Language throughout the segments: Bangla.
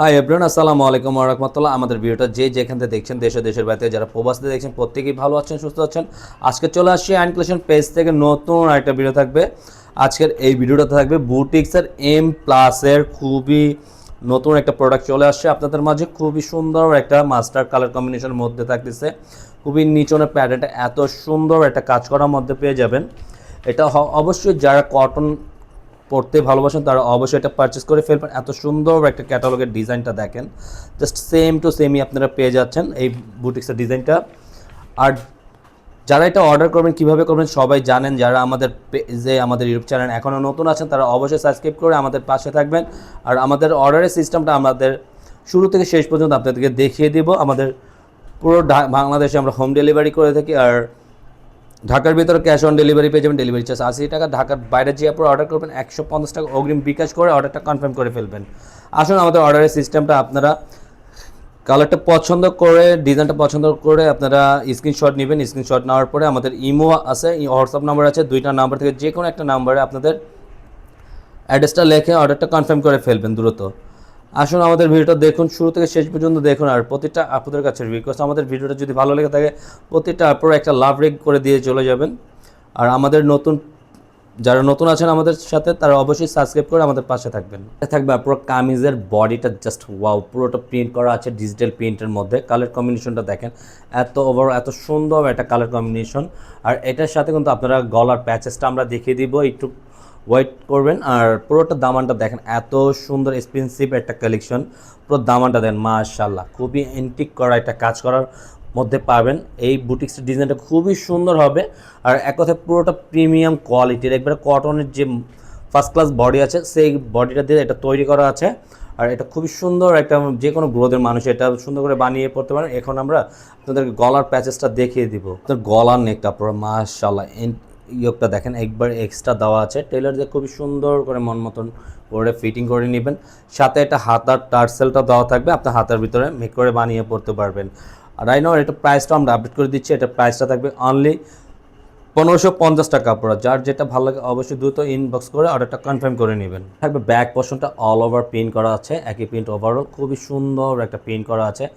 হাই এভরিওয়ান, আসসালামু আলাইকুম ওয়া রাহমাতুল্লাহ। আমাদের ভিডিওটা যে যেখান থেকে দেখছেন, দেশে দেশের বাইরে যারা প্রবাসীতে দেখছেন, প্রত্যেকেই ভালো আছেন, সুস্থ আছেন। আজকে চলে আসছি আইন কালেকশন পেজ থেকে নতুন একটা ভিডিও থাকবে। আজকের এই ভিডিওটা থাকবে বুটিক্সের এম প্লাসের খুবই নতুন একটা প্রোডাক্ট চলে আসছে আপনাদের মাঝে। খুবই সুন্দর একটা মাস্টার কালার কম্বিনেশনের মধ্যে থাকতেছে। খুবই নিচনের প্যাটার্নটা এত সুন্দর একটা কাজ করার মধ্যে পেয়ে যাবেন। এটা অবশ্যই যারা কটন পড়তে ভালোবাসেন তারা অবশ্যই এটা পারচেস করে ফেলবেন। এত সুন্দর একটা ক্যাটালগের ডিজাইনটা দেখেন, জাস্ট সেম টু সেমই আপনারা পেয়ে যাচ্ছেন এই বুটিক্সের ডিজাইনটা। আর যারা এটা অর্ডার করবেন কীভাবে করবেন সবাই জানেন। যারা আমাদের পেজে আমাদের ইউটিউব চ্যানেল এখনও নতুন আছেন তারা অবশ্যই সাবস্ক্রাইব করে আমাদের পাশে থাকবেন। আর আমাদের অর্ডারের সিস্টেমটা আমাদের শুরু থেকে শেষ পর্যন্ত আপনাদেরকে দেখিয়ে দিব। আমাদের পুরো বাংলাদেশে আমরা হোম ডেলিভারি করে থাকি। আর ঢাকার ভিতরে ক্যাশ অন ডেলিভারি পেয়ে যাবেন। ডেলিভারি চার্জ 80 টাকা। ঢাকার বাইরে যে আপনারা অর্ডার করবেন 150 টাকা অগ্রিম বিকাশ করে অর্ডারটা কনফার্ম করে ফেলবেন। আসুন আমাদের অর্ডারের সিস্টেমটা, আপনারা কালারটা পছন্দ করে ডিজাইনটা পছন্দ করে আপনারা স্ক্রিনশট নেবেন। স্ক্রিনশট নেওয়ার পরে আমাদের ইমো আছে, হোয়াটসঅ্যাপ নাম্বার আছে, দুইটা নাম্বার থেকে যে কোনো একটা নাম্বারে আপনাদের অ্যাড্রেসটা লিখে অর্ডারটা কনফার্ম করে ফেলবেন দ্রুত। আসুন আমাদের ভিডিওটা দেখুন, শুরু থেকে শেষ পর্যন্ত দেখুন। আর প্রতিটা আপনাদের কাছে রিকোয়েস্ট, আমাদের ভিডিওটা যদি ভালো লেগে থাকে প্রতিটা আপনারা একটা লাভ রেক করে দিয়ে চলে যাবেন। আর আমাদের যারা নতুন আছেন আমাদের সাথে তারা অবশ্যই সাবস্ক্রাইব করে আমাদের পাশে থাকবেন। থাকবে পুরো কামিজের বডিটা জাস্ট ওয়াও, পুরোটা প্রিন্ট করা আছে ডিজিটাল প্রিন্টের মধ্যে। কালার কম্বিনেশনটা দেখেন, এত সুন্দর একটা কালার কম্বিনেশন। আর এটার সাথে কিন্তু আপনারা গলার প্যাচেসটা আমরা দেখিয়ে দিব, একটু ওয়েট করবেন। আর পুরোটা দামানটা দেখেন, এত সুন্দর এক্সপেন্সিভ একটা কালেকশন। পুরো দামানটা দেখেন, মাশাআল্লাহ, খুবই এন্টিক করা একটা কাজ করার মধ্যে পাবেন। এই বুটিক্সের ডিজাইনটা খুবই সুন্দর হবে। আর এক কথায় পুরোটা প্রিমিয়াম কোয়ালিটির, একবারে কটনের যে ফার্স্ট ক্লাস বডি আছে সেই বডিটা দিয়ে এটা তৈরি করা আছে। আর এটা খুবই সুন্দর একটা, যে কোনো গ্রোথের মানুষ এটা সুন্দর করে বানিয়ে পড়তে পারেন। এখন আমরা আপনাদেরকে গলার প্যাচেসটা দেখিয়ে দিব। আপনার গলার নেকটা পুরো মাশাআল্লাহ, ইয়োগটা দেখেন একবার এক্সট্রা দেওয়া আছে। টেলার দিয়ে খুবই সুন্দর করে মন মতন করে ফিটিং করে নেবেন। সাথে একটা হাতার টার্সেলটা দেওয়া থাকবে, আপনার হাতার ভিতরে মেক করে বানিয়ে পড়তে পারবেন। আর আই নো এটা প্রাইসটা আমরা আপডেট করে দিচ্ছি। এটা প্রাইসটা থাকবে অনলি 1550 টাকা। আপনারা যার যেটা ভালো লাগে অবশ্যই দ্রুত ইনবক্স করে অর্ডারটা কনফার্ম করে নেবেন। থাকবে ব্যাক পোর্শনটা অল ওভার প্রিন্ট করা আছে, একই প্রিন্ট ওভারঅল, খুবই সুন্দর একটা প্রিন্ট করা আছে।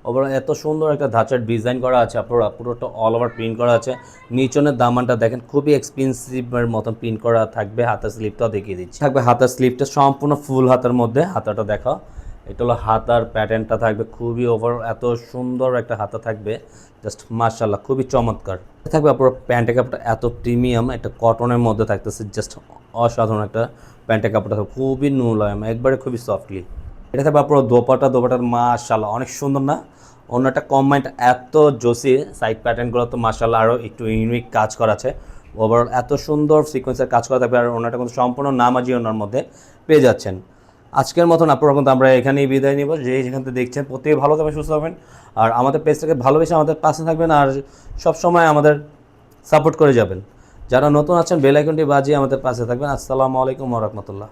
ওভারঅল এত সুন্দর একটা ধাঁচার ডিজাইন করা আছে, আপনারা পুরোটা অল ওভার প্রিন্ট করা আছে। নিচনের দামানটা দেখেন, খুবই এক্সপেন্সিভের মতন প্রিন্ট করা থাকবে। হাতার স্লিপটাও দেখিয়ে দিচ্ছি। থাকবে হাতার স্লিপটা সম্পূর্ণ ফুল হাতার মধ্যে, হাতাটা দেখাও। এটা হলো হাতার প্যাটার্নটা থাকবে, খুবই ওভারঅল এত সুন্দর একটা হাতা থাকবে, জাস্ট মাশাআল্লাহ, খুবই চমৎকার থাকবে। আপনার প্যান্টের কাপড়টা এত প্রিমিয়াম, একটা কটনের মধ্যে থাকতেছে, জাস্ট অসাধারণ একটা প্যান্টের কাপড়টা থাকবে, খুবই মুলায়ম, একবারে খুবই সফটলি। এটা থাকবে আপনার দোপাটার মাশাআল্লাহ অনেক সুন্দর না? অন্য একটা কম্বাইন্ড এত জোসি, সাইড প্যাটার্নগুলো তো মাশাআল্লাহ আরও একটু ইউনিক কাজ করা আছে। ওভারঅল এত সুন্দর সিকোয়েন্সের কাজ করা থাকবে। আর অন্যটা কিন্তু সম্পূর্ণ নামাজি ওনার মধ্যে পেয়ে যাচ্ছেন। আজকের মতন আপনারা কিন্তু আমরা এখানেই বিদায় নিব। যেখান থেকে দেখছেন প্রত্যেকে ভালো থাকবেন, সুস্থ হবেন। আর আমাদের পেজটাকে ভালোবেসে আমাদের পাশে থাকবেন। আর সবসময় আমাদের সাপোর্ট করে যাবেন। যারা নতুন আছেন বেল আইকনটি বাজিয়ে আমাদের পাশে থাকবেন। আসসালামু আলাইকুম ওয়া রাহমাতুল্লাহ।